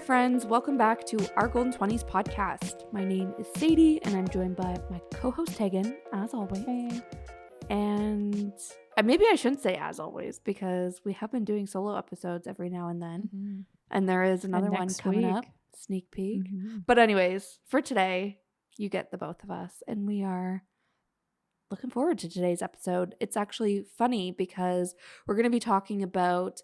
friends. Welcome back to our Golden 20s podcast. My name is Sadie, and I'm joined by my co-host Tegan, as always. Hey. And maybe I shouldn't say as always, because we have been doing solo episodes every now and then. Mm-hmm. And there is another one coming up, sneak peek. Mm-hmm. But anyways, for today, you get the both of us, and we are looking forward to today's episode. It's actually funny because we're going to be talking about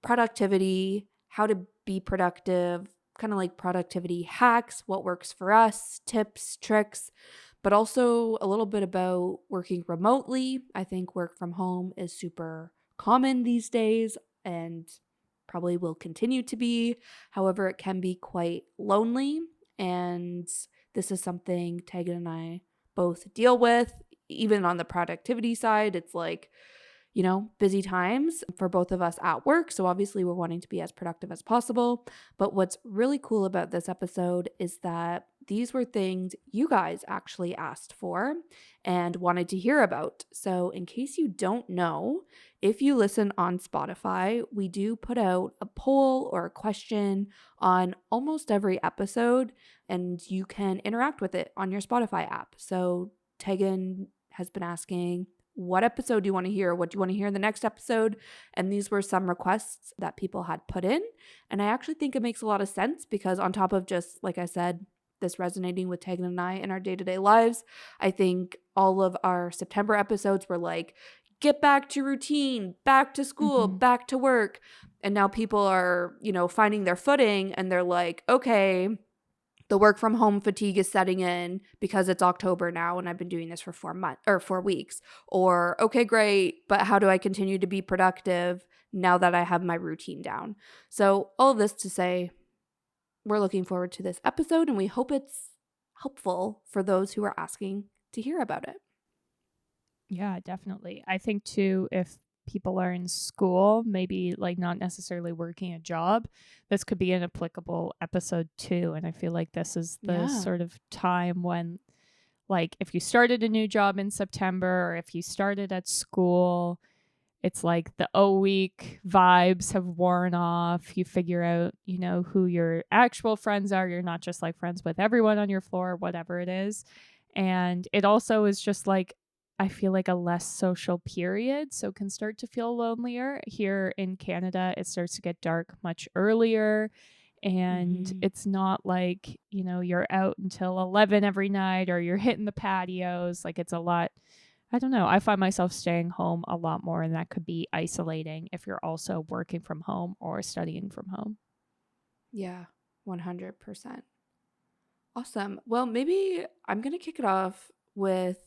productivity, how to be productive, kind of like productivity hacks, what works for us, tips, tricks, but also a little bit about working remotely. I think work from home is super common these days and probably will continue to be. However, it can be quite lonely, and this is something Tegan and I both deal with. Even on the productivity side, it's like, you know, busy times for both of us at work. So obviously we're wanting to be as productive as possible. But what's really cool about this episode is that these were things you guys actually asked for and wanted to hear about. So in case you don't know, if you listen on Spotify, we do put out a poll or a question on almost every episode, and you can interact with it on your Spotify app. So Tegan has been asking, what episode do you want to hear? What do you want to hear in the next episode? And these were some requests that people had put in. And I actually think it makes a lot of sense because on top of just, like I said, this resonating with Tegan and I in our day-to-day lives, I think all of our September episodes were like, get back to routine, back to school, back to work. And now people are, you know, finding their footing and they're like, okay, the work from home fatigue is setting in because it's October now and I've been doing this for 4 weeks. Or, okay, great, but how do I continue to be productive now that I have my routine down? So all of this to say, we're looking forward to this episode and we hope it's helpful for those who are asking to hear about it. Yeah, definitely. I think too, if people are in school, maybe like not necessarily working a job, this could be an applicable episode too. And I feel like this is the sort of time when, like, if you started a new job in September or if you started at school, it's like the week vibes have worn off. You figure out, you know, who your actual friends are. You're not just like friends with everyone on your floor, whatever it is. And it also is just like, I feel like a less social period, so can start to feel lonelier. Here in Canada, it starts to get dark much earlier, and it's not like, you know, you're out until 11 every night or you're hitting the patios. Like, it's a lot, I don't know. I find myself staying home a lot more, and that could be isolating if you're also working from home or studying from home. Yeah, 100%. Awesome. Well, maybe I'm going to kick it off with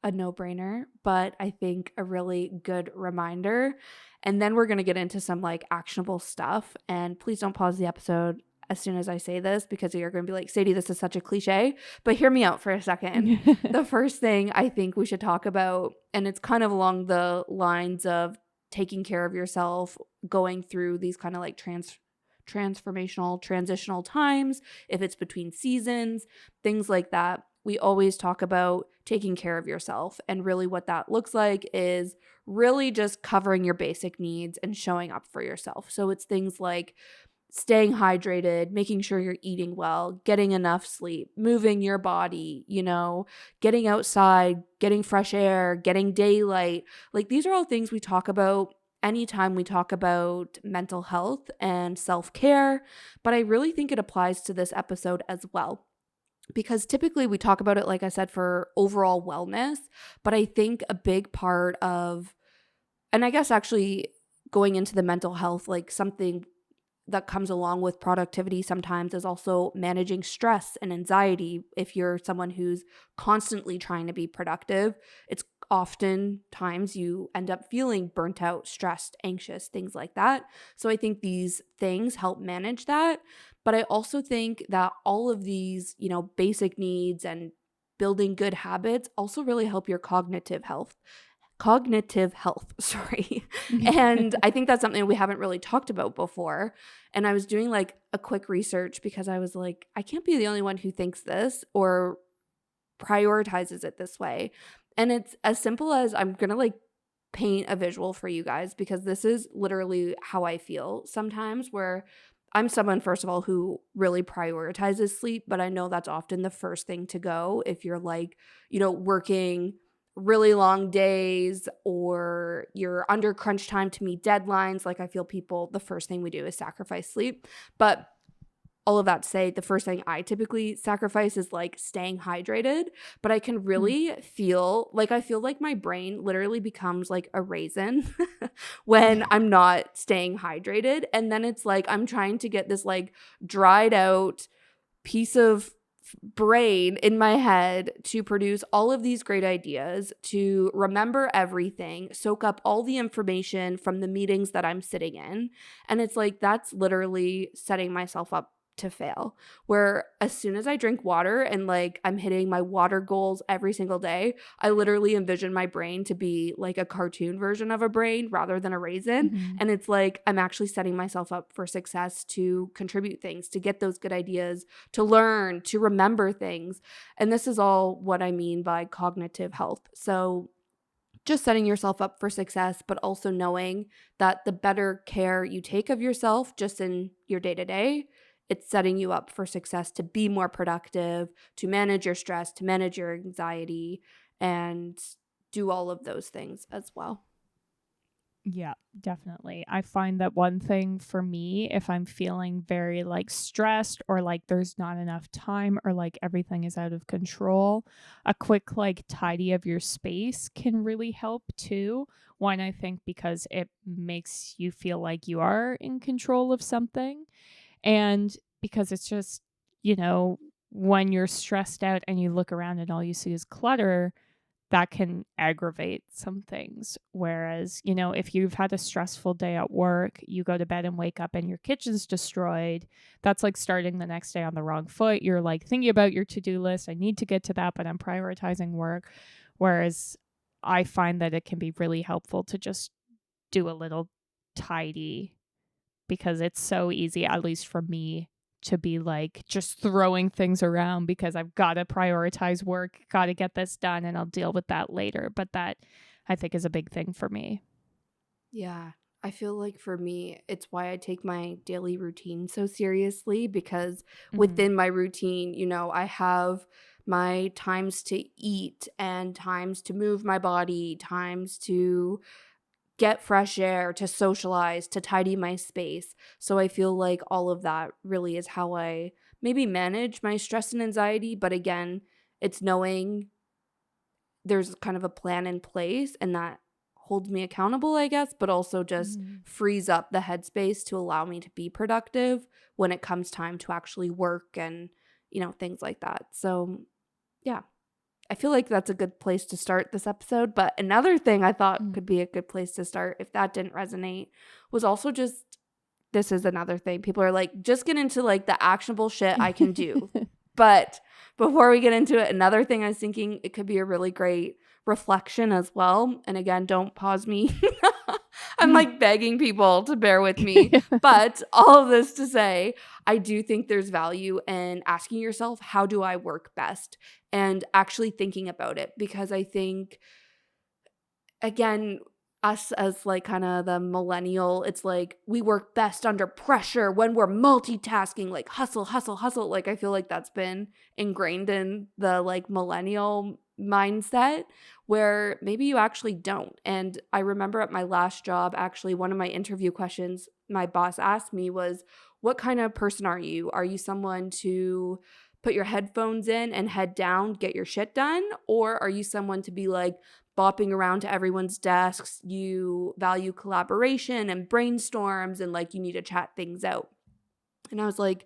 a no-brainer, but I think a really good reminder. And then we're going to get into some like actionable stuff. And please don't pause the episode as soon as I say this because you're going to be like, Sadie, this is such a cliche, but hear me out for a second. The first thing I think we should talk about, and it's kind of along the lines of taking care of yourself, going through these kind of like transformational, transitional times, if it's between seasons, things like that. We always talk about taking care of yourself, and really what that looks like is really just covering your basic needs and showing up for yourself. So it's things like staying hydrated, making sure you're eating well, getting enough sleep, moving your body, you know, getting outside, getting fresh air, getting daylight. Like, these are all things we talk about anytime we talk about mental health and self-care, but I really think it applies to this episode as well. Because typically we talk about it, like I said, for overall wellness, but I think a big part of, and I guess actually going into the mental health, like something that comes along with productivity sometimes is also managing stress and anxiety. If you're someone who's constantly trying to be productive, it's oftentimes you end up feeling burnt out, stressed, anxious, things like that. So I think these things help manage that. But I also think that all of these, you know, basic needs and building good habits also really help your cognitive health, sorry. And I think that's something we haven't really talked about before. And I was doing like a quick research because I was like, I can't be the only one who thinks this or prioritizes it this way. And it's as simple as, I'm going to like paint a visual for you guys because this is literally how I feel sometimes, where I'm someone, first of all, who really prioritizes sleep, but I know that's often the first thing to go if you're like, working really long days or you're under crunch time to meet deadlines. Like, I feel people, the first thing we do is sacrifice sleep. But all of that to say, the first thing I typically sacrifice is like staying hydrated, but I can Mm. really feel like my brain literally becomes like a raisin when I'm not staying hydrated. And then it's like I'm trying to get this like dried out piece of brain in my head to produce all of these great ideas, to remember everything, soak up all the information from the meetings that I'm sitting in. And it's like that's literally setting myself up to fail. Where as soon as I drink water and like I'm hitting my water goals every single day, I literally envision my brain to be like a cartoon version of a brain rather than a raisin. Mhm. And it's like I'm actually setting myself up for success to contribute things, to get those good ideas, to learn, to remember things. And this is all what I mean by cognitive health. So just setting yourself up for success, but also knowing that the better care you take of yourself just in your day to day, it's setting you up for success to be more productive, to manage your stress, to manage your anxiety, and do all of those things as well. Yeah, definitely. I find that one thing for me, if I'm feeling very like stressed or like there's not enough time or like everything is out of control, a quick like tidy of your space can really help too. One, I think because it makes you feel like you are in control of something. And because it's just, when you're stressed out and you look around and all you see is clutter, that can aggravate some things. Whereas, if you've had a stressful day at work, you go to bed and wake up and your kitchen's destroyed, that's like starting the next day on the wrong foot. You're like thinking about your to-do list. I need to get to that, but I'm prioritizing work. Whereas I find that it can be really helpful to just do a little tidy because it's so easy, at least for me, to be like just throwing things around because I've got to prioritize work, got to get this done, and I'll deal with that later. But that I think is a big thing for me. Yeah. I feel like for me, it's why I take my daily routine so seriously because Mm-hmm. within my routine, I have my times to eat and times to move my body, times to get fresh air, to socialize, to tidy my space. So I feel like all of that really is how I maybe manage my stress and anxiety. But again, it's knowing there's kind of a plan in place and that holds me accountable, I guess, but also just Mm-hmm. frees up the headspace to allow me to be productive when it comes time to actually work and, things like that. So, yeah, I feel like that's a good place to start this episode. But another thing I thought could be a good place to start, if that didn't resonate, was also just this is another thing. People are like, just get into like the actionable shit I can do. But before we get into it, another thing I was thinking, it could be a really great reflection as well. And again, don't pause me. I'm like begging people to bear with me. But all of this to say, I do think there's value in asking yourself, how do I work best? And actually thinking about it. Because I think, again, us as like kind of the millennial, it's like we work best under pressure when we're multitasking, like hustle, hustle, hustle. Like I feel like that's been ingrained in the like millennial mindset where maybe you actually don't. And I remember at my last job, actually, one of my interview questions my boss asked me was, what kind of person are you? Are you someone to put your headphones in and head down, get your shit done? Or are you someone to be like, bopping around to everyone's desks, you value collaboration and brainstorms and like you need to chat things out? And I was like,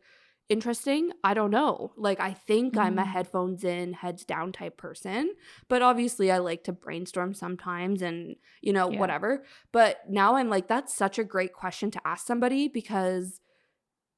interesting. I don't know. Like, I think I'm a Mm. headphones in, heads down type person, but obviously I like to brainstorm sometimes and, Yeah. whatever. But now I'm like, that's such a great question to ask somebody because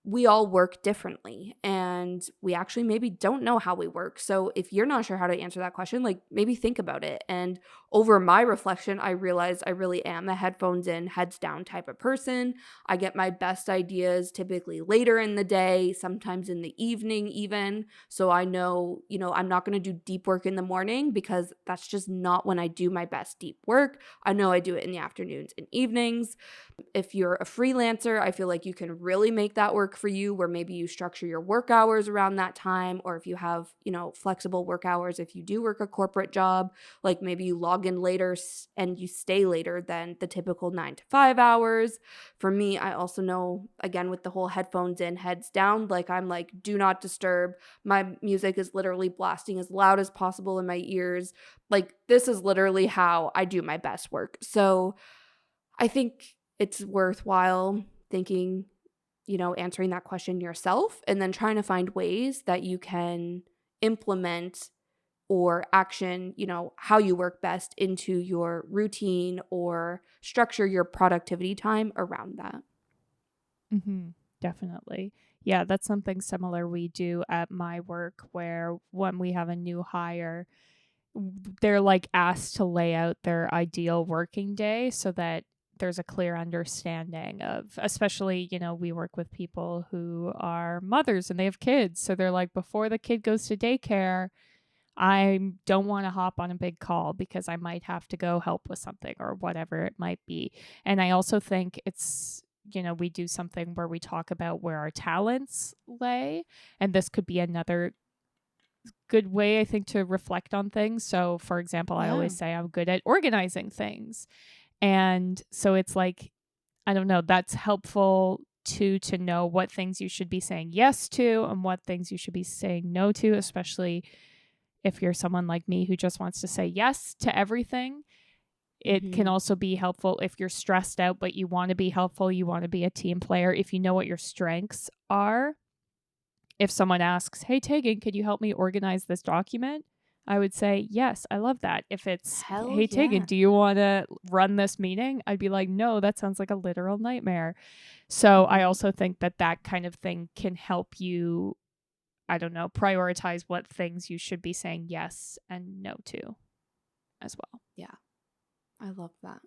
we all work differently and we actually maybe don't know how we work. So if you're not sure how to answer that question, like maybe think about it. And over my reflection, I realized I really am a headphones in, heads down type of person. I get my best ideas typically later in the day, sometimes in the evening even. So I know, I'm not going to do deep work in the morning because that's just not when I do my best deep work. I know I do it in the afternoons and evenings. If you're a freelancer, I feel like you can really make that work work for you, where maybe you structure your work hours around that time, or if you have, flexible work hours, if you do work a corporate job, like maybe you log in later and you stay later than the typical 9 to 5 hours. For me, I also know, again, with the whole headphones in, heads down, like I'm like, do not disturb. My music is literally blasting as loud as possible in my ears. Like, this is literally how I do my best work. So I think it's worthwhile thinking, answering that question yourself and then trying to find ways that you can implement or action, how you work best into your routine or structure your productivity time around that. Mm-hmm. Definitely. Yeah, that's something similar we do at my work, where when we have a new hire, they're like asked to lay out their ideal working day so that there's a clear understanding of, especially, we work with people who are mothers and they have kids. So they're like, before the kid goes to daycare, I don't want to hop on a big call because I might have to go help with something or whatever it might be. And I also think it's, we do something where we talk about where our talents lay. And this could be another good way, I think, to reflect on things. So, for example, I Yeah. always say I'm good at organizing things. And so it's like, I don't know, that's helpful to know what things you should be saying yes to and what things you should be saying no to, especially if you're someone like me who just wants to say yes to everything. It can Mm-hmm. also be helpful if you're stressed out, but you want to be helpful, you want to be a team player. If you know what your strengths are, if someone asks, "Hey, Tegan, could you help me organize this document?" I would say, "Yes, I love that." If it's, Hell "Hey, Tegan, yeah. do you want to run this meeting?" I'd be like, "No, that sounds like a literal nightmare." So I Mm-hmm. also think that that kind of thing can help you, I don't know, prioritize what things you should be saying yes and no to as well. Yeah. I love that.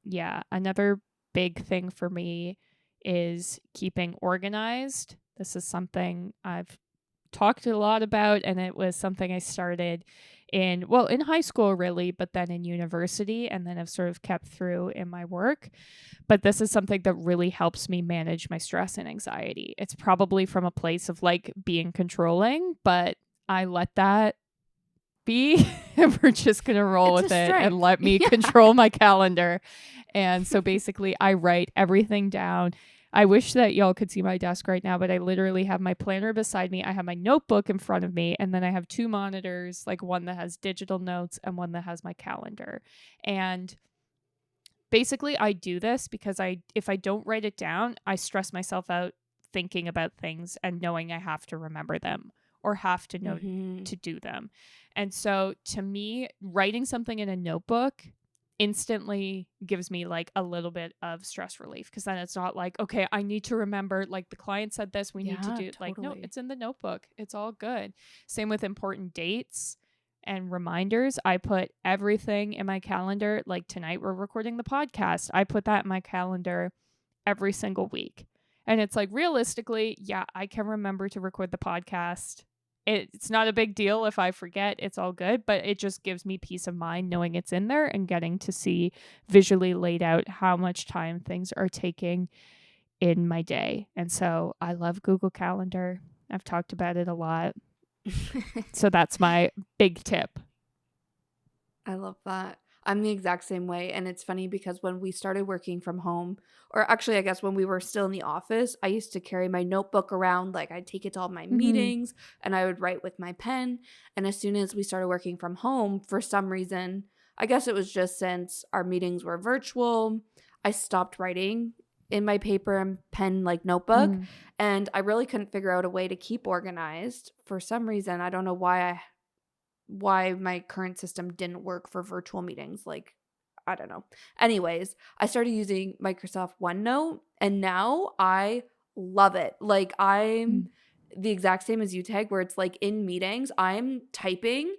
Yeah. Another big thing for me is keeping organized. This is something I've talked a lot about, and it was something I started in high school really, but then in university, and then I've sort of kept through in my work. But this is something that really helps me manage my stress and anxiety. It's probably from a place of like being controlling, but I let that be. And we're just going to roll It's a with it and strength. let me Yeah. control my calendar. And so basically, I write everything down. I wish that y'all could see my desk right now, but I literally have my planner beside me. I have my notebook in front of me, and then I have two monitors, like one that has digital notes and one that has my calendar. And basically, I do this because if I don't write it down, I stress myself out thinking about things and knowing I have to remember them or have to know Mm-hmm. to do them. And so to me, writing something in a notebook instantly gives me like a little bit of stress relief, because then it's not like, okay, I need to remember, like the client said this, we need to Yeah, do, like, no, totally. it's in the notebook. It's all good. Same with important dates and reminders. I put everything in my calendar. Like tonight, we're recording the podcast. I put that in my calendar every single week. And it's like, realistically, yeah, I can remember to record the podcast. It's not a big deal if I forget. It's all good. But it just gives me peace of mind knowing it's in there and getting to see visually laid out how much time things are taking in my day. And so I love Google Calendar. I've talked about it a lot. So that's my big tip. I love that. I'm the exact same way. And it's funny because when we started working from home, or actually, I guess when we were still in the office, I used to carry my notebook around. Like, I'd take it to all my Mm-hmm. meetings and I would write with my pen. And as soon as we started working from home, for some reason, I guess it was just since our meetings were virtual, I stopped writing in my paper and pen like notebook. Mm-hmm. And I really couldn't figure out a way to keep organized for some reason. I don't know why my current system didn't work for virtual meetings. Like, I don't know. Anyways, I started using Microsoft OneNote and now I love it. Like, I'm the exact same as you, Tag, where it's like in meetings, I'm typing.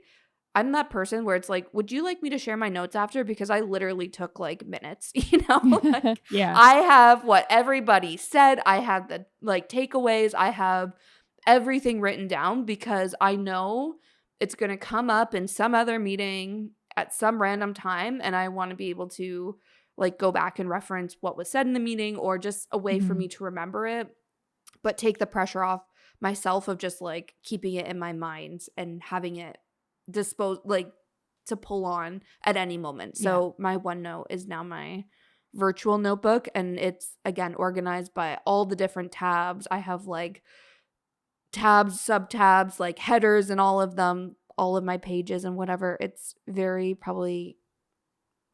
I'm that person where it's like, would you like me to share my notes after? Because I literally took like minutes, like Yeah. I have what everybody said. I have the like takeaways. I have everything written down because I know it's going to come up in some other meeting at some random time. And I want to be able to like go back and reference what was said in the meeting or just a way for Mm-hmm. me to remember it. but take the pressure off myself of just like keeping it in my mind and having it like to pull on at any moment. Yeah. So my OneNote is now my virtual notebook, and it's again organized by all the different tabs. I have like tabs, sub-tabs, like headers and all of them, all of my pages and whatever. It's very probably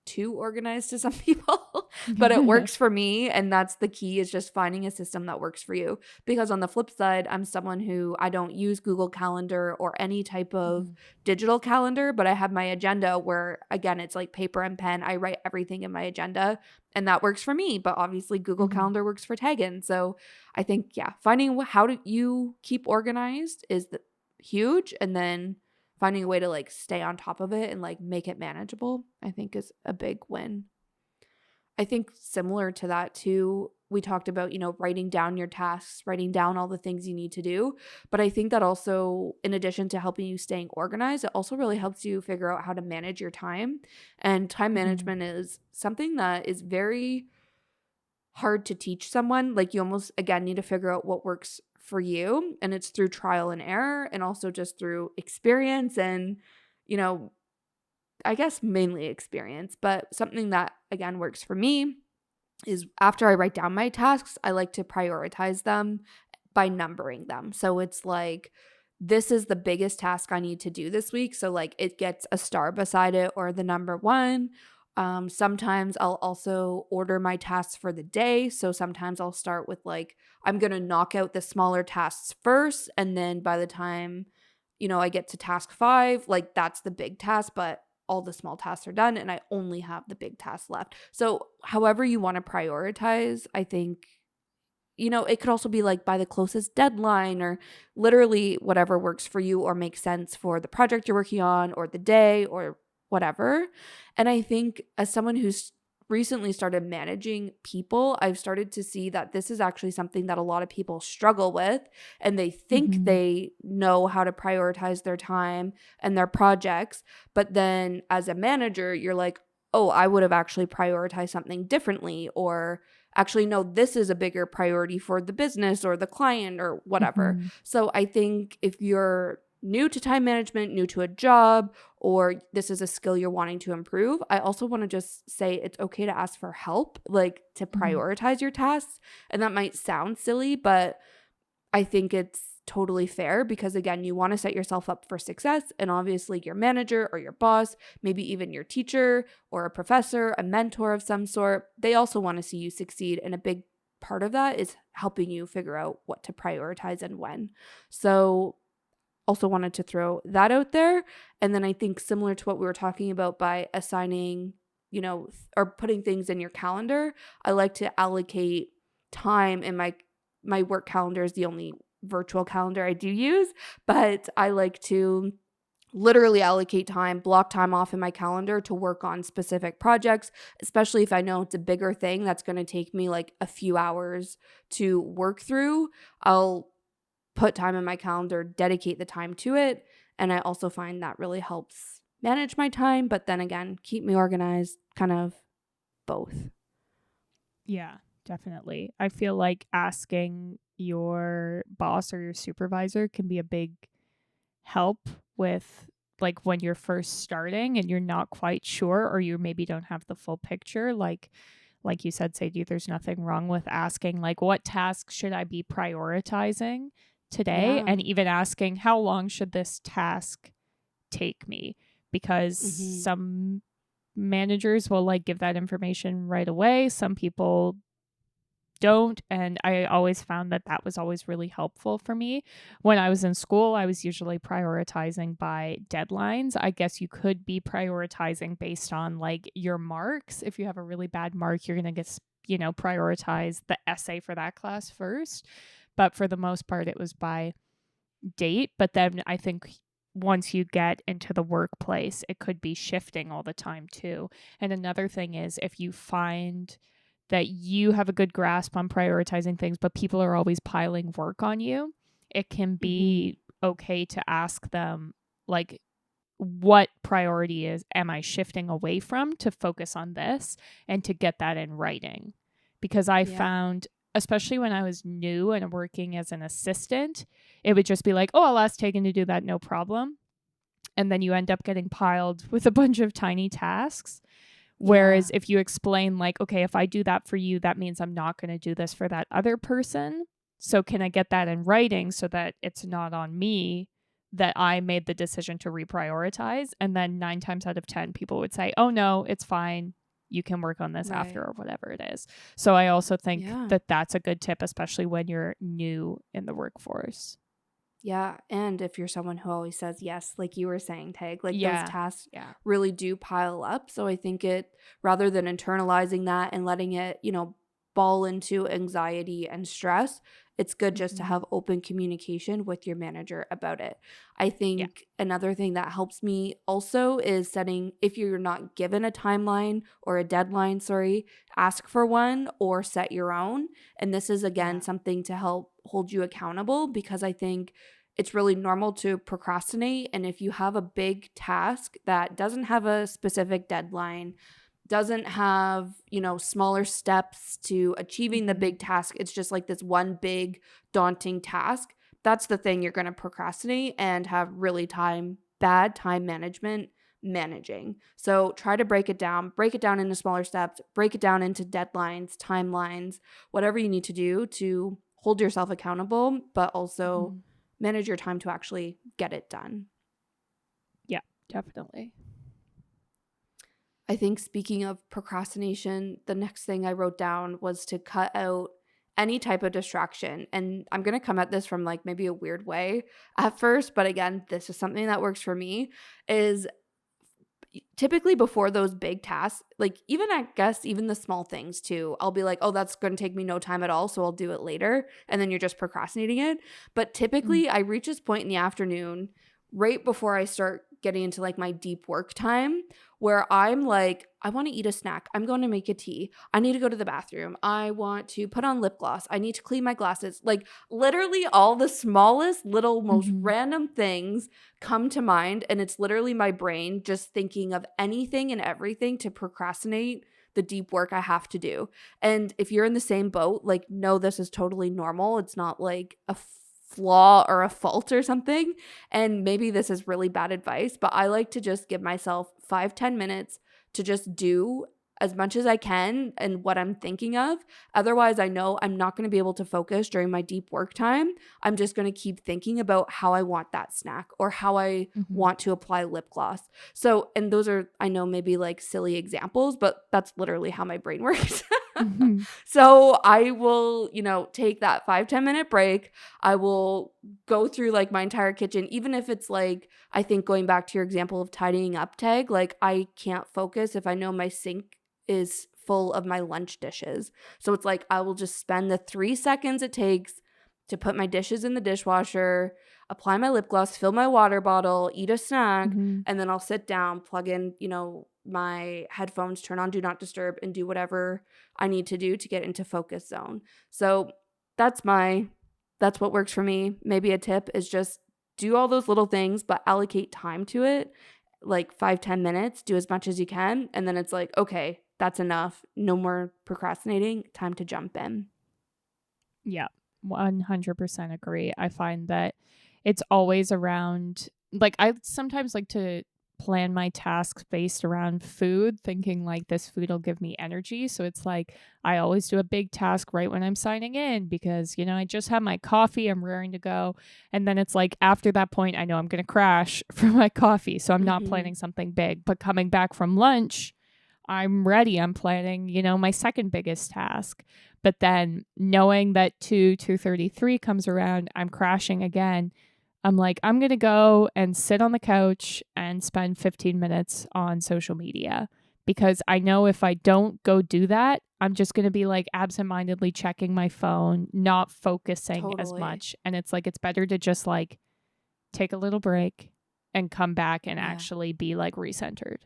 too organized to some people, but it works for me. And that's the key, is just finding a system that works for you. Because on the flip side, I'm someone who I don't use Google Calendar or any type of Mhm. digital calendar, but I have my agenda where, again, it's like paper and pen. I write everything in my agenda, and that works for me. But obviously, Google Mhm. Calendar works for Tegan. So I think, yeah, finding how do you keep organized is huge. And then finding a way to like stay on top of it and like make it manageable, I think is a big win. I think similar to that too, we talked about, writing down your tasks, writing down all the things you need to do. But I think that also, in addition to helping you staying organized, it also really helps you figure out how to manage your time. And time Mhm. management is something that is very hard to teach someone. Like, you almost, again, need to figure out what works for you. And it's through trial and error, and also just through experience and, you know, I guess mainly experience. But something that, again, works for me is after I write down my tasks, I like to prioritize them by numbering them. So it's like, this is the biggest task I need to do this week. So like it gets a star beside it, or the number one. Sometimes I'll also order my tasks for the day. So sometimes I'll start with like, I'm going to knock out the smaller tasks first. And then by the time, I get to task 5, like that's the big task, but all the small tasks are done and I only have the big tasks left. So however you want to prioritize, I think, it could also be like by the closest deadline, or literally whatever works for you or makes sense for the project you're working on or the day or whatever. And I think as someone who's recently started managing people, I've started to see that this is actually something that a lot of people struggle with, and they think Mhm. they know how to prioritize their time and their projects. But then as a manager, you're like, oh, I would have actually prioritized something differently, or actually, no, this is a bigger priority for the business or the client or whatever. Mhm. So I think if you're new to time management, new to a job, or this is a skill you're wanting to improve, I also want to just say it's okay to ask for help, like to Mhm. prioritize your tasks. And that might sound silly, but I think it's totally fair, because again, you want to set yourself up for success, and obviously your manager or your boss, maybe even your teacher or a professor, a mentor of some sort, they also want to see you succeed, and a big part of that is helping you figure out what to prioritize and when. So also wanted to throw that out there. And then I think similar to what we were talking about by assigning, or putting things in your calendar, I like to allocate time in my work calendar is the only virtual calendar I do use, but I like to literally allocate time, block time off in my calendar to work on specific projects, especially if I know it's a bigger thing that's going to take me like a few hours to work through. I'll put time in my calendar, dedicate the time to it. And I also find that really helps manage my time, but then again, keep me organized, kind of both. Yeah, definitely. I feel like asking your boss or your supervisor can be a big help with like when you're first starting and you're not quite sure, or you maybe don't have the full picture. Like you said, Sadie, there's nothing wrong with asking like, what tasks should I be prioritizing today? Yeah. And even asking, how long should this task take me? Because Hmm. some managers will like give that information right away. Some people don't. And I always found that that was always really helpful for me. When I was in school, I was usually prioritizing by deadlines. I guess you could be prioritizing based on like your marks. If you have a really bad mark, you're going to get, prioritize the essay for that class first. But for the most part, it was by date. But then I think once you get into the workplace, it could be shifting all the time too. And another thing is if you find that you have a good grasp on prioritizing things, but people are always piling work on you, it can Hmm. be okay to ask them, like, what priority am I shifting away from to focus on this, and to get that in writing. Because I Yeah. found especially when I was new and working as an assistant, it would just be like, oh, I'll ask Tegan to do that, no problem. And then you end up getting piled with a bunch of tiny tasks. Yeah. Whereas if you explain, like, okay, if I do that for you, that means I'm not going to do this for that other person. So can I get that in writing so that it's not on me that I made the decision to reprioritize? And then 9 times out of 10, people would say, oh, no, it's fine. You can work on this after, Right. or whatever it is. So I also think Yeah. that that's a good tip, especially when you're new in the workforce. Yeah, and if you're someone who always says yes, like you were saying, Tag, like those Yeah. tasks Yeah. really do pile up. So I think it, rather than internalizing that and letting it, ball into anxiety and stress, it's good just to Mm-hmm. have open communication with your manager about it. I Yeah. think another thing that helps me also is setting, if you're not given a timeline or a deadline, sorry, ask for one or set your own. And this is, again, Yeah. something to help hold you accountable, because I think it's really normal to procrastinate. And if you have a big task that doesn't have a specific deadline, doesn't have, smaller steps to achieving the Mm-hmm. big task, it's just like this one big daunting task, that's the thing you're going to procrastinate and have really bad time management managing. So try to break it down into smaller steps, break it down into deadlines, timelines, whatever you need to do to hold yourself accountable, but also Mm-hmm. manage your time to actually get it done. Yeah, definitely. I think, speaking of procrastination, the next thing I wrote down was to cut out any type of distraction. And I'm going to come at this from like maybe a weird way at first, but again, this is something that works for me, is typically before those big tasks, like even, I guess, even the small things too, I'll be like, oh, that's going to take me no time at all, so I'll do it later. And then you're just procrastinating it. But Mm. typically I reach this point in the afternoon right before I start getting into like my deep work time, where I'm like, I want to eat a snack. I'm going to make a tea. I need to go to the bathroom. I want to put on lip gloss. I need to clean my glasses. Like literally all the smallest, little, most Mm-hmm. random things come to mind, and it's literally my brain just thinking of anything and everything to procrastinate the deep work I have to do. And if you're in the same boat, like, no, this is totally normal. It's not like a flaw or a fault or something. And maybe this is really bad advice, but I like to just give myself 5-10 minutes to just do as much as I can and what I'm thinking of. Otherwise, I know I'm not going to be able to focus during my deep work time. I'm just going to keep thinking about how I want that snack or how I Mm-hmm. want to apply lip gloss. So, and those are, I know, maybe like silly examples, but that's literally how my brain works. Mm-hmm. So I will, take that 5-10 minute break. I will go through like my entire kitchen, even if it's like, I think going back to your example of tidying up, Tag, like I can't focus if I know my sink is full of my lunch dishes. So it's like I will just spend the 3 seconds it takes to put my dishes in the dishwasher, apply my lip gloss, fill my water bottle, eat a snack, Mm-hmm. and then I'll sit down, plug in, my headphones, turn on Do Not Disturb, and do whatever I need to do to get into focus zone. So that's what works for me. Maybe a tip is just do all those little things, but allocate time to it, like 5-10 minutes, do as much as you can. And then it's like, okay, that's enough. No more procrastinating. Time to jump in. Yeah, 100% agree. I find that it's always around, like, I sometimes like to plan my tasks based around food, thinking like this food will give me energy. So it's like I always do a big task right when I'm signing in because, I just had my coffee, I'm raring to go. And then it's like after that point, I know I'm going to crash for my coffee. So I'm not Mm-hmm. planning something big. But coming back from lunch, I'm ready. I'm planning, my second biggest task. But then knowing that 2:33 comes around, I'm crashing again. I'm like, I'm going to go and sit on the couch and spend 15 minutes on social media because I know if I don't go do that, I'm just going to be like absentmindedly checking my phone, not focusing as Totally. much. And it's like, it's better to just like take a little break and come back and Yeah. actually be like recentered.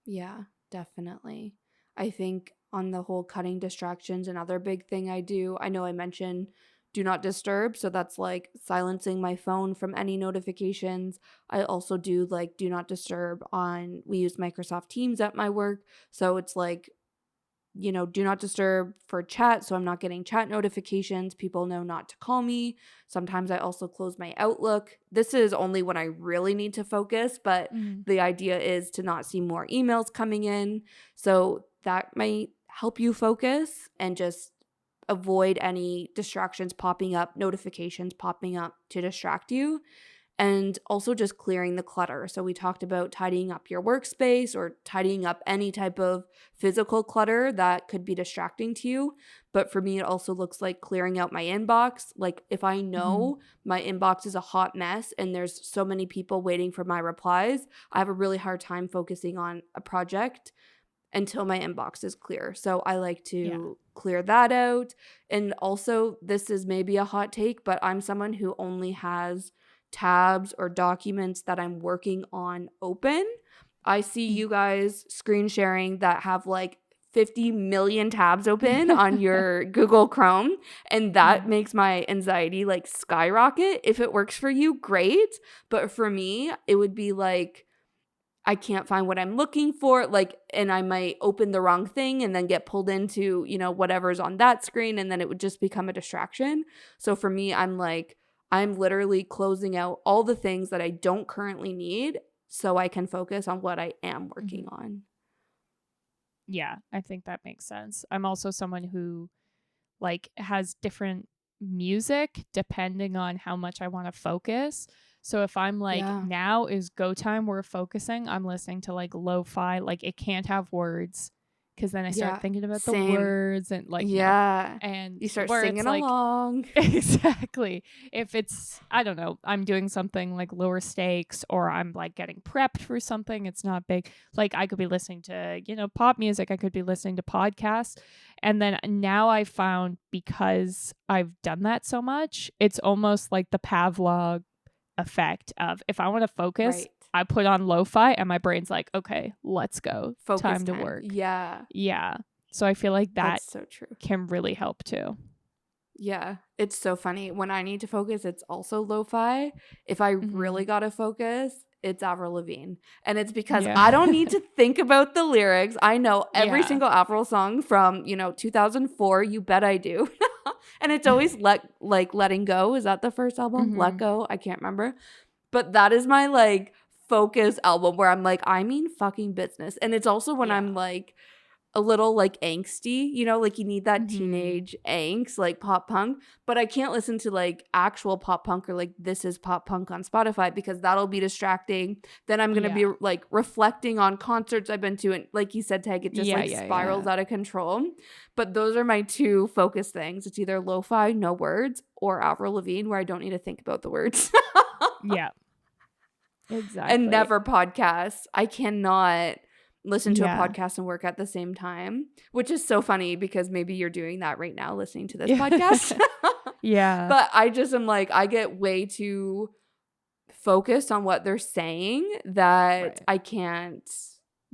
Yeah, definitely. I think on the whole cutting distractions, another big thing I do, I know I mentioned do not disturb. So that's like silencing my phone from any notifications. I also do like do not disturb on, we use Microsoft Teams at my work. So it's like do not disturb for chat, so I'm not getting chat notifications. People know not to call me. Sometimes I also close my Outlook. This is only when I really need to focus, but Mhm. the idea is to not see more emails coming in. So that might help you focus and just avoid any distractions popping up, notifications popping up to distract you, and also just clearing the clutter. So we talked about tidying up your workspace or tidying up any type of physical clutter that could be distracting to you. But for me, it also looks like clearing out my inbox. Like if I Mhm. know my inbox is a hot mess and there's so many people waiting for my replies, I have a really hard time focusing on a project until my inbox is clear. So I like Yeah. to clear that out. And also, this is maybe a hot take, but I'm someone who only has tabs or documents that I'm working on open. I see Mm. you guys screen sharing that have like 50 million tabs open on your Google Chrome, and that Yeah. makes my anxiety like skyrocket. If it works for you, great. But for me, it would be like, I can't find what I'm looking for, like, and I might open the wrong thing and then get pulled into, whatever's on that screen, and then it would just become a distraction. So for me, I'm like, I'm literally closing out all the things that I don't currently need so I can focus on what I am working Mhm. on. Yeah, I think that makes sense. I'm also someone who like has different music depending on how much I want to focus. So if I'm like, Yeah. now is go time, we're focusing, I'm listening to like lo-fi, like it can't have words because then I start Yeah. thinking about the Same. words and like no. Yeah. And You start where it's singing like along. exactly. If it's, I don't know, I'm doing something like lower stakes or I'm like getting prepped for something, it's not big. Like I could be listening to, pop music, I could be listening to podcasts. And then now I found because I've done that so much, it's almost like the Pavlov effect of if I want to focus, Right. I put on lo-fi and my brain's like, okay, let's go. Focus Time to time. work. Yeah. Yeah. So I feel like that That's so true. can really help too. Yeah, it's so funny. When I need to focus, it's also lo-fi. If I Mm-hmm. really gotta focus, it's Avril Lavigne. And it's because Yeah. I don't need to think about the lyrics. I know every Yeah. single Avril song from, 2004. You bet I do. And it's always Letting Go. Is that the first album? Let Mm-hmm. Go. I can't remember. But that is my like focus album where I'm like, I mean fucking business. And it's also when Yeah. I'm like a little like angsty, like you need that Mm-hmm. teenage angst, like pop punk. But I can't listen to like actual pop punk or like this is pop punk on Spotify because that'll be distracting. Then I'm gonna Yeah. be like reflecting on concerts I've been to, and like you said, Tag, it just Yeah. like Yeah. Yeah. spirals out of control. But those are my two focus things. It's either lo-fi, no words, or Avril Lavigne, where I don't need to think about the words. Yeah. And Exactly. never podcasts. I cannot listen to a Yeah. podcast and work at the same time, which is so funny because maybe you're doing that right now listening to this Yeah. podcast. Yeah. But I just am like, I get way too focused on what they're saying that Right. I can't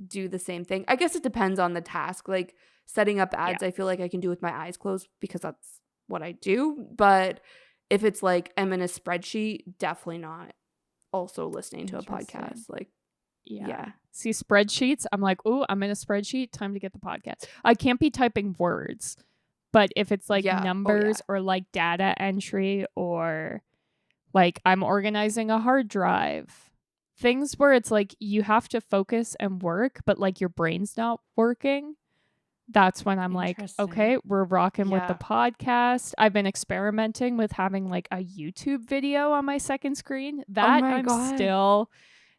do the same thing. I guess it depends on the task. Like setting up Yeah. ads, I feel like I can do with my eyes closed because that's what I do. But if it's like I'm in a spreadsheet, definitely not also listening to a Interesting. podcast. Like, Yeah. yeah. See spreadsheets. I'm like, oh, I'm in a spreadsheet. Time to get the podcast. I can't be typing words, but if it's like Yeah. Oh, yeah. numbers or like data entry or like I'm organizing a hard drive, things where it's like you have to focus and work, but like your brain's not working. That's when I'm like, Interesting. okay, we're rocking with the Yeah. podcast. I've been experimenting with having like a YouTube video on my second screen. Oh That my I'm God. still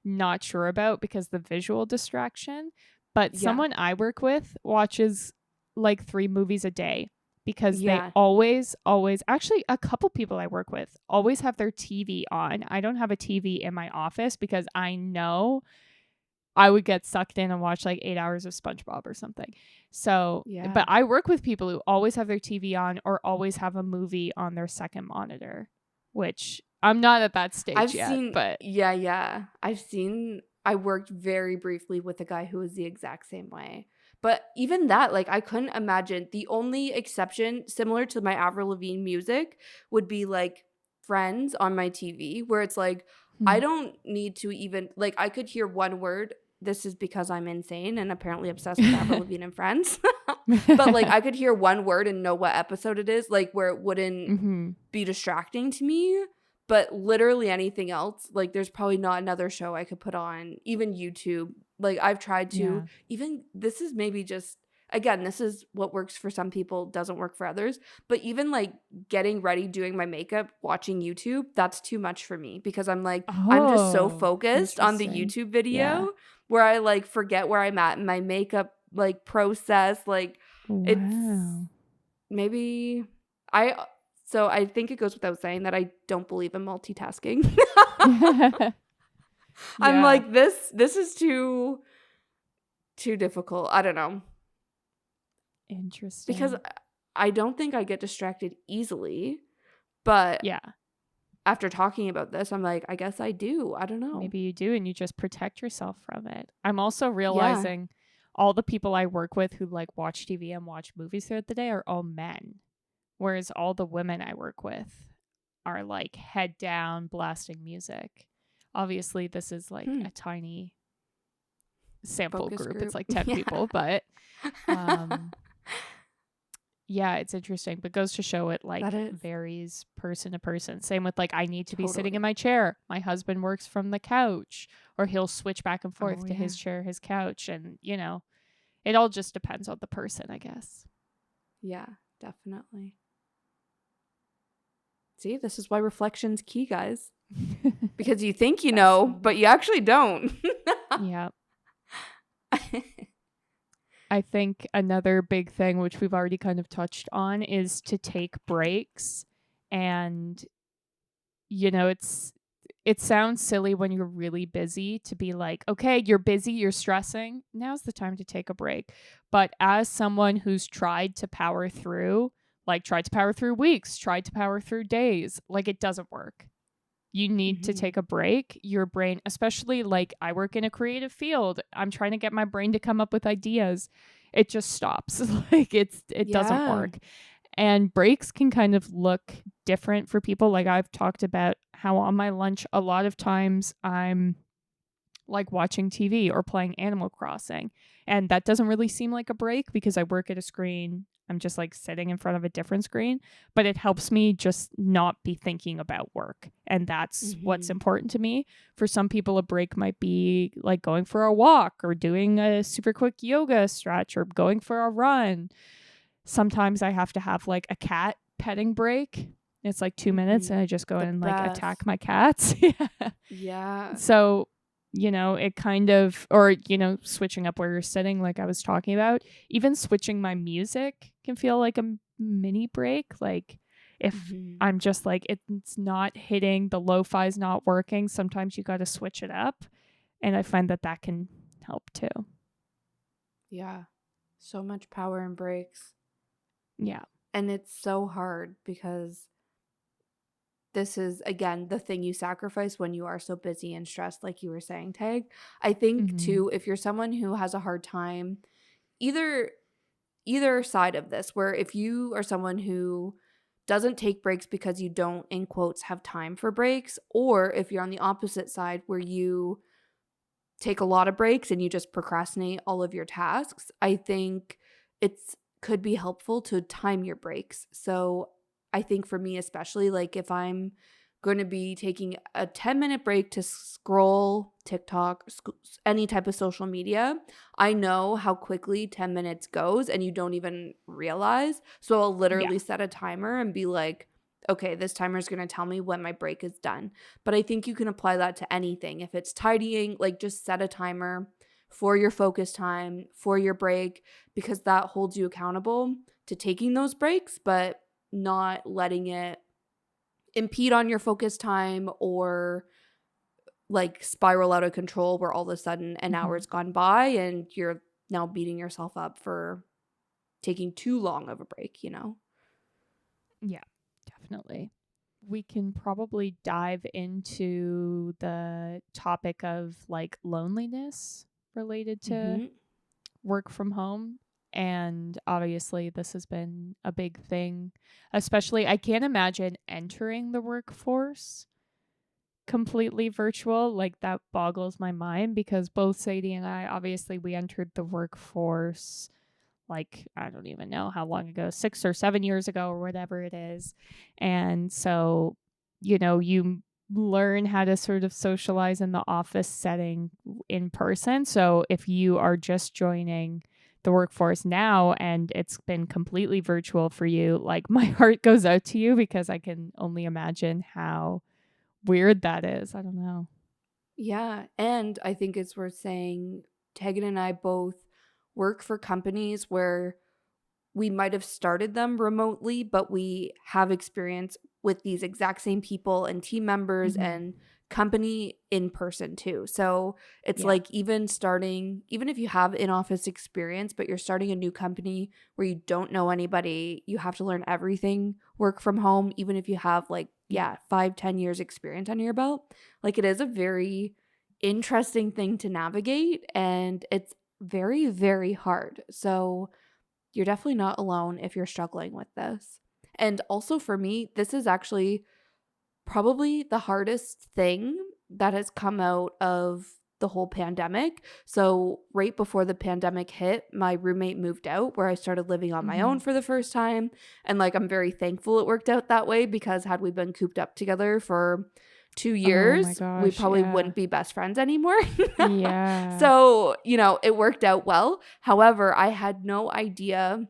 not sure about because the visual distraction. But Yeah. someone I work with watches like 3 movies a day because they Yeah. always, actually, a couple people I work with always have their TV on. I don't have a TV in my office because I know I would get sucked in and watch like 8 hours of SpongeBob or something. So, but Yeah. I work with people who always have their TV on or always have a movie on their second monitor, which I'm not at that I've stage yet, seen, but yeah, yeah. I worked very briefly with a guy who was the exact same way. But even that, like, I couldn't imagine. The only exception, similar to my Avril Lavigne music, would be like Friends on my TV, where it's like, hmm, I don't need to even, like, I could hear one word this is because I'm insane and apparently obsessed with Avril Lavigne and Friends. But like I could hear one word and know what episode it is, like where it wouldn't Mm-hmm. be distracting to me. But literally anything else, like there's probably not another show I could put on, even YouTube. Like I've tried to, Yeah. even this is maybe just, again, this is what works for some people, doesn't work for others. But even like getting ready, doing my makeup, watching YouTube, that's too much for me because I'm like, I'm just so Oh, focused on the interesting. YouTube Yeah. video where I like forget where I'm at in my makeup like process. Like it's Wow. maybe I so I think it goes without saying that I don't believe in multitasking. I'm Yeah. like this is too difficult. I don't know. Because Interesting. I don't think I get distracted easily, but Yeah. after talking about this, I'm like, I guess I do. I don't know. Maybe you do, and you just protect yourself from it. I'm also Yeah. realizing all the people I work with who like watch TV and watch movies throughout the day are all men, whereas all the women I work with are like head down blasting music. Obviously, this is like Hmm. a tiny sample Focus group. It's group. like 10 Yeah. people, but um yeah, it's interesting, but goes to show it like That is varies person to person. Same with like I need to be sitting in totally. my chair. My husband works from the couch, or he'll switch back and forth Oh to yeah. his chair, his couch, and it all just depends on the person, I guess. Yeah, definitely. See, this is why reflection's key, guys. Because you think you know, but Definitely. you actually don't. Yeah. I think another big thing, which we've already kind of touched on, is to take breaks. And, it sounds silly when you're really busy to be like, okay, you're busy, you're stressing. Now's the time to take a break. But as someone who's tried to power through, like tried to power through weeks, tried to power through days, like it doesn't work. You need to Mhm. take a break. Your brain, especially like I work in a creative field, I'm trying to get my brain to come up with ideas. It just stops. Like it doesn't Yeah. work. And breaks can kind of look different for people. Like I've talked about how on my lunch a lot of times I'm like watching TV or playing Animal Crossing. And that doesn't really seem like a break because I work at a screen. I'm just like sitting in front of a different screen, but it helps me just not be thinking about work. And that's what's Mhm. important to me. For some people, a break might be like going for a walk or doing a super quick yoga stretch or going for a run. Sometimes I have to have like a cat petting break. It's like 2 minutes and Mhm. I just go The and like attack best. my cats. Yeah. Yeah. So, it kind of, or, switching up where you're sitting, like I was talking about, even switching my music can feel like a mini break. Like if Mhm. I'm just like, it's not hitting, the lo fi's not working, sometimes you got to switch it up. And I find that that can help too. Yeah. So much power in breaks. Yeah. And it's so hard because this is again the thing you sacrifice when you are so busy and stressed like you were saying, Tag. I think Mm-hmm. too if you're someone who has a hard time either either side of this where if you are someone who doesn't take breaks because you don't in quotes have time for breaks or if you're on the opposite side where you take a lot of breaks and you just procrastinate all of your tasks, I think it's could be helpful to time your breaks. So I think for me especially like if I'm going to be taking a 10-minute break to scroll TikTok, any type of social media, I know how quickly 10 minutes goes and you don't even realize. So I'll Yeah. literally set a timer and be like, okay, this timer is going to tell me when my break is done. But I think you can apply that to anything. If it's tidying, like just set a timer for your focus time, for your break, because that holds you accountable to taking those breaks, but not letting it impede on your focus time or like spiral out of control where all of a sudden an Mm-hmm. hour's gone by and you're now beating yourself up for taking too long of a break, you know? Yeah, definitely. We can probably dive into the topic of like loneliness related to Mhm. work from home. And obviously, this has been a big thing, especially I can't imagine entering the workforce completely virtual, like that boggles my mind, because both Sadie and I, obviously, we entered the workforce like, I don't even know how long ago, 6 or 7 years ago or whatever it is. And so, you learn how to sort of socialize in the office setting in person. So if you are just joining the workforce now and it's been completely virtual for you, like, my heart goes out to you, because I can only imagine how weird that is. I don't know. Yeah, and I think it's worth saying Tegan and I both work for companies where we might have started them remotely, but we have experience with these exact same people and team members Mm-hmm. and company in person too. So it's Yeah. like even if you have in office experience, but you're starting a new company where you don't know anybody, you have to learn everything work from home, even if you have like, Yeah. yeah, 5-10 years experience under your belt. Like it is a very interesting thing to navigate and it's very, very hard. So you're definitely not alone if you're struggling with this. And also for me, this is actually probably the hardest thing that has come out of the whole pandemic. So, right before the pandemic hit, my roommate moved out where I started living on my Mm-hmm. own for the first time. And like, I'm very thankful it worked out that way because had we been cooped up together for two Oh my years, we gosh. probably Yeah. wouldn't be best friends anymore. Yeah. So, it worked out well. However, I had no idea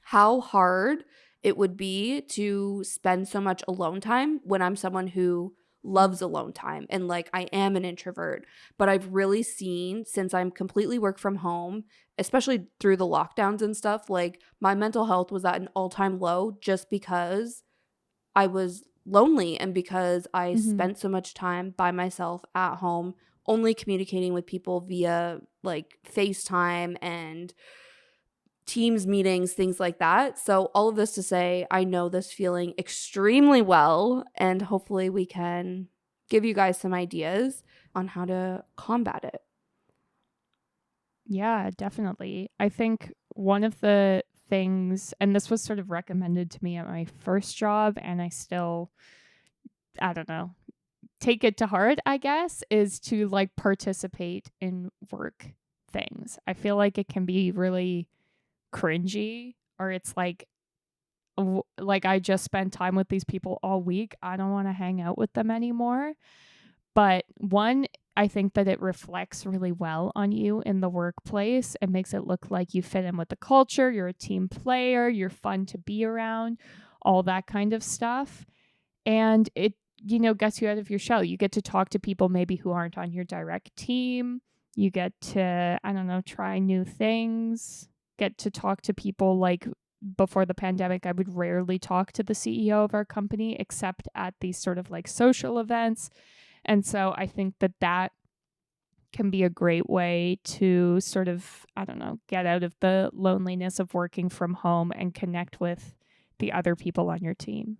how hard it would be to spend so much alone time when I'm someone who loves alone time and like I am an introvert. But I've really seen since I'm completely work from home, especially through the lockdowns and stuff, like my mental health was at an all-time low just because I was lonely and because I Mm-hmm. spent so much time by myself at home only communicating with people via like FaceTime and Teams meetings, things like that. So, all of this to say, I know this feeling extremely well, and hopefully, we can give you guys some ideas on how to combat it. Yeah, definitely. I think one of the things, and this was sort of recommended to me at my first job, and I still, I don't know, take it to heart, I guess, is to like participate in work things. I feel like it can be really cringy, or it's like I just spent time with these people all week. I don't want to hang out with them anymore. But one, I think that it reflects really well on you in the workplace. It makes it look like you fit in with the culture, you're a team player, you're fun to be around, all that kind of stuff. And it, gets you out of your shell. You get to talk to people maybe who aren't on your direct team. You get to, I don't know, try new things, get to talk to people like before the pandemic, I would rarely talk to the CEO of our company except at these sort of like social events. And so I think that that can be a great way to sort of, I don't know, get out of the loneliness of working from home and connect with the other people on your team.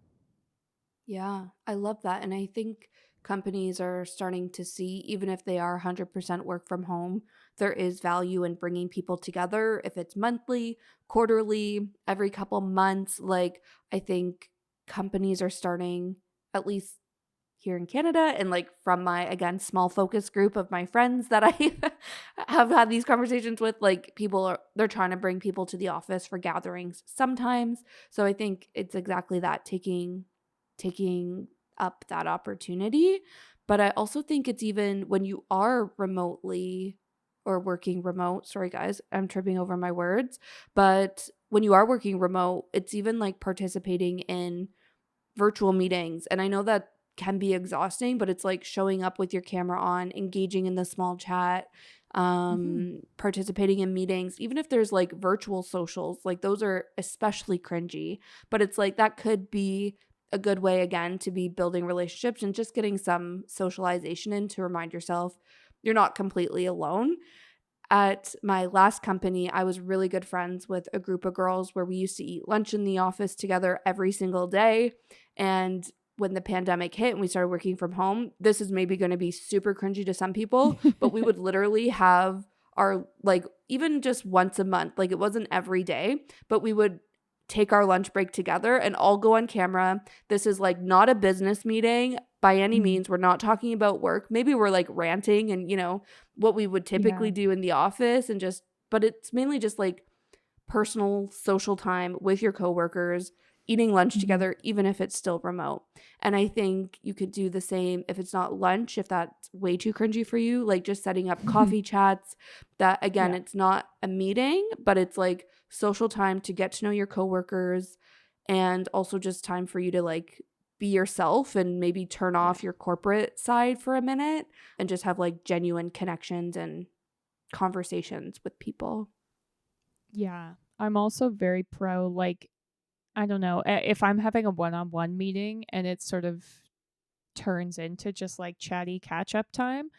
Yeah, I love that. And I think companies are starting to see, even if they are 100% work from home, there is value in bringing people together. If it's monthly, quarterly, every couple months, like I think companies are starting, at least here in Canada, and like from my, again, small focus group of my friends that I have had these conversations with, like they're trying to bring people to the office for gatherings sometimes. So I think it's exactly that, taking up that opportunity. But I also think it's even when you are remotely or working remote, sorry guys, I'm tripping over my words, but when you are working remote, it's even like participating in virtual meetings. And I know that can be exhausting, but it's like showing up with your camera on, engaging in the small chat, Mm-hmm. participating in meetings, even if there's like virtual socials, like those are especially cringy. But it's like that could be a good way again to be building relationships and just getting some socialization in to remind yourself you're not completely alone. At my last company, I was really good friends with a group of girls where we used to eat lunch in the office together every single day. And when the pandemic hit and we started working from home, this is maybe going to be super cringy to some people, but we would literally have our, like, even just once a month, like it wasn't every day, but we would take our lunch break together and all go on camera. This is like not a business meeting by any Mhm. means. We're not talking about work. Maybe we're like ranting and, what we would Yeah. typically do in the office and but it's mainly just like personal social time with your coworkers, eating lunch Mhm. together, even if it's still remote. And I think you could do the same if it's not lunch, if that's way too cringy for you, like just setting up coffee chats that, again, Yeah. it's not a meeting, but it's like social time to get to know your coworkers and also just time for you to like be yourself and maybe turn Yeah. off your corporate side for a minute and just have like genuine connections and conversations with people. Yeah. I'm also very pro, like, I don't know, if I'm having a one-on-one meeting and it sort of turns into just like chatty catch up time,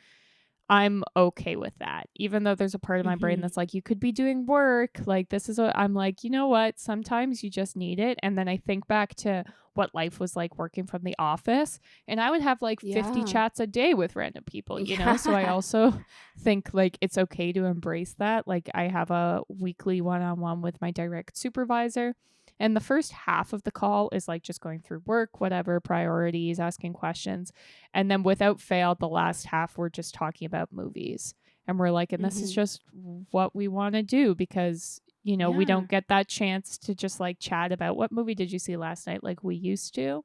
I'm okay with that. Even though there's a part of my brain Mhm. that's like, you could be doing work. Like, this is what I'm like, you know what? Sometimes you just need it. And then I think back to what life was like working from the office. And I would have like 50 Yeah. chats a day with random people, you know? So I Yeah. also think like it's okay to embrace that. Like, I have a weekly one on one with my direct supervisor. And the first half of the call is like just going through work, whatever, priorities, asking questions. And then without fail, the last half, we're just talking about movies. And we're like, and this is Mhm. just what we want to do because, we Yeah. don't get that chance to just like chat about what movie did you see last night like we used to.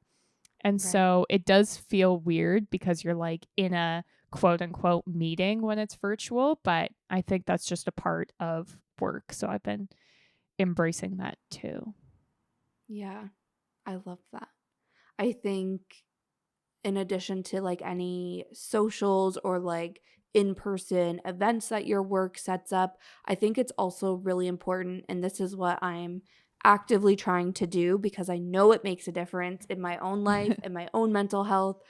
And Right. so it does feel weird because you're like in a quote unquote meeting when it's virtual. But I think that's just a part of work. So I've been embracing that too. Yeah. I love that. I think in addition to like any socials or like in-person events that your work sets up, I think it's also really important, and this is what I'm actively trying to do because I know it makes a difference in my own life and my own mental health,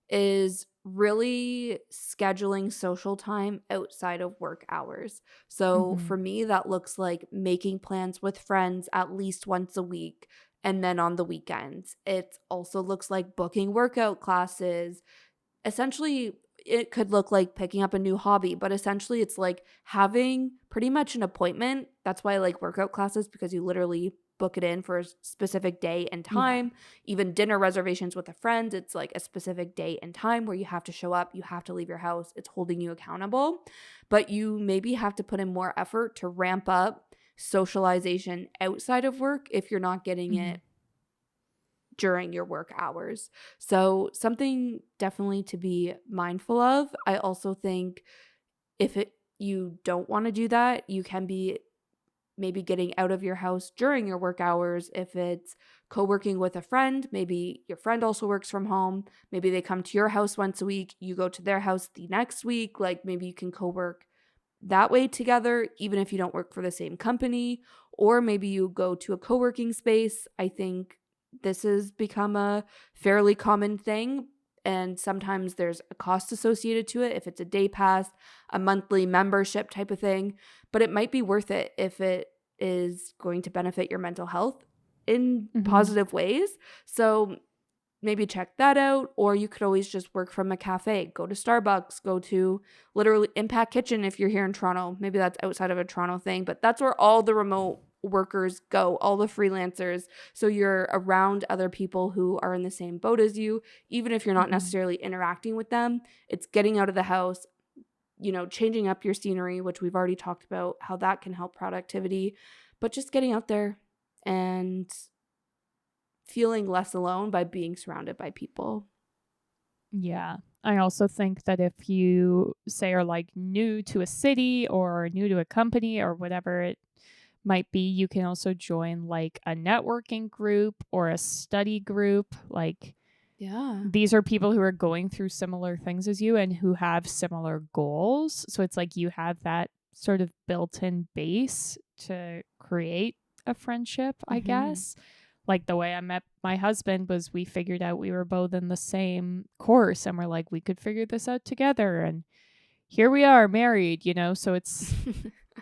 is really scheduling social time outside of work hours. So Mm-hmm. for me, that looks like making plans with friends at least once a week. And then on the weekends, it also looks like booking workout classes. Essentially, it could look like picking up a new hobby, but essentially, it's like having pretty much an appointment. That's why I like workout classes, because you literally book it in for a specific day and Yeah. time. Even dinner reservations with a friend, it's like a specific day and time where you have to show up, you have to leave your house, it's holding you accountable. But you maybe have to put in more effort to ramp up socialization outside of work if you're not getting Mm-hmm. it during your work hours. So, something definitely to be mindful of. I also think if you don't want to do that, you can be maybe getting out of your house during your work hours. If it's co-working with a friend, maybe your friend also works from home. Maybe they come to your house once a week, you go to their house the next week. Like maybe you can co-work that way together, even if you don't work for the same company, or maybe you go to a co working space. I think this has become a fairly common thing. And sometimes there's a cost associated to it if it's a day pass, a monthly membership type of thing. But it might be worth it if it is going to benefit your mental health in Mm-hmm. positive ways. So maybe check that out, or you could always just work from a cafe, go to Starbucks, go to literally Impact Kitchen if you're here in Toronto. Maybe that's outside of a Toronto thing, but that's where all the remote workers go, all the freelancers. So you're around other people who are in the same boat as you, even if you're not Mm-hmm. necessarily interacting with them. It's getting out of the house, changing up your scenery, which we've already talked about how that can help productivity, but just getting out there and feeling less alone by being surrounded by people. Yeah. I also think that if you say are like new to a city or new to a company or whatever it might be, you can also join like a networking group or a study group. Like Yeah. these are people who are going through similar things as you and who have similar goals. So it's like you have that sort of built in base to create a friendship, I Mhm. guess. Like the way I met my husband was we figured out we were both in the same course and we're like, we could figure this out together. And here we are married. So it's,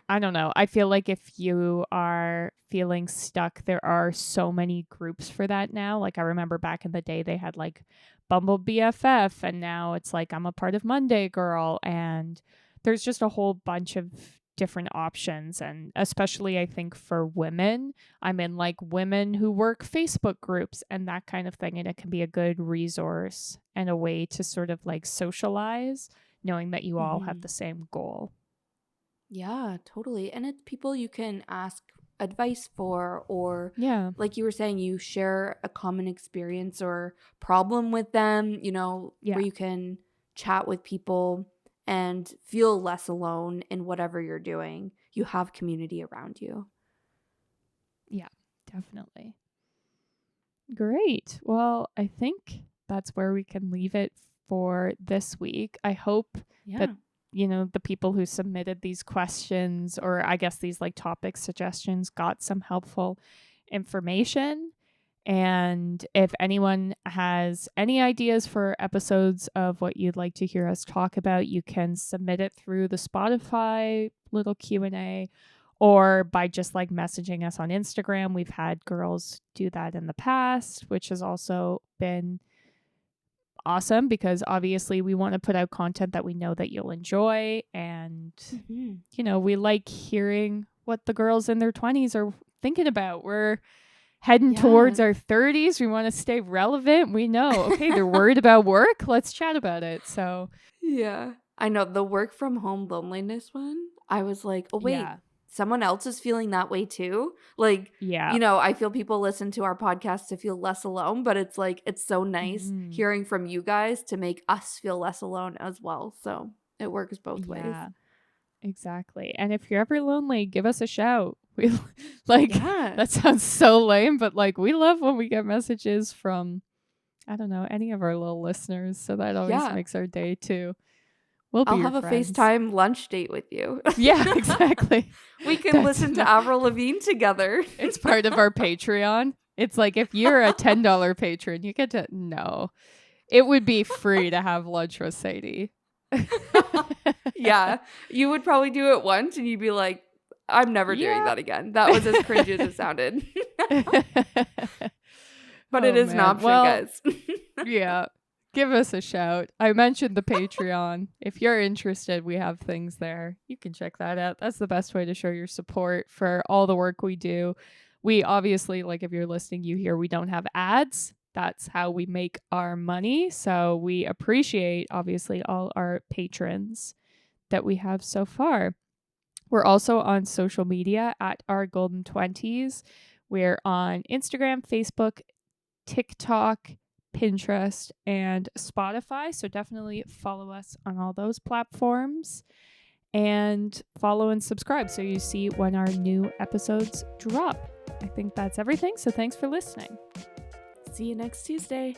I don't know. I feel like if you are feeling stuck, there are so many groups for that now. Like I remember back in the day, they had like Bumble BFF, and now it's like I'm a part of Monday Girl, and there's just a whole bunch of different options. And especially I think for women, I'm in like women who work Facebook groups and that kind of thing. And it can be a good resource and a way to sort of like socialize, knowing that you all have the same goal. Yeah, totally. And it's people you can ask advice for, or Yeah. like you were saying, you share a common experience or problem with them, Yeah. where you can chat with people and feel less alone in whatever you're doing. You have community around you. Yeah, definitely. Great. Well, I think that's where we can leave it for this week. I hope that, Yeah. the people who submitted these questions, or I guess these like topic suggestions, got some helpful information. And if anyone has any ideas for episodes of what you'd like to hear us talk about, you can submit it through the Spotify little Q&A, or by just like messaging us on Instagram. We've had girls do that in the past, which has also been awesome because obviously we want to put out content that we know that you'll enjoy. And, we like hearing what the girls in their 20s are thinking about. We're heading towards our 30s. We want to stay relevant. We know, okay, they're worried about work. Let's chat about it. So, Yeah. I know the work from home loneliness one. I was like, oh, wait, someone else is feeling that way too. Like, I feel people listen to our podcast to feel less alone, but it's like, it's so nice hearing from you guys to make us feel less alone as well. So it works both ways. Exactly. And if you're ever lonely, give us a shout. We that sounds so lame, but like we love when we get messages from, I don't know, any of our little listeners. So that always makes our day too. I'll have a FaceTime lunch date with you. Yeah, exactly. We can listen to Avril Lavigne together. It's part of our Patreon. It's like if you're a $10 patron, you get to it would be free to have lunch with Sadie. Yeah, you would probably do it once and you'd be like, I'm never doing that again. That was as cringy as it sounded. But it is an option, guys. Yeah, give us a shout. I mentioned the Patreon. If you're interested, we have things there. You can check that out. That's the best way to show your support for all the work we do. We obviously, like if you're listening, you hear we don't have ads. That's how we make our money. So we appreciate, obviously, all our patrons that we have so far. We're also on social media at our Golden 20s. We're on Instagram, Facebook, TikTok, Pinterest, and Spotify. So definitely follow us on all those platforms and follow and subscribe so you see when our new episodes drop. I think that's everything. So thanks for listening. See you next Tuesday.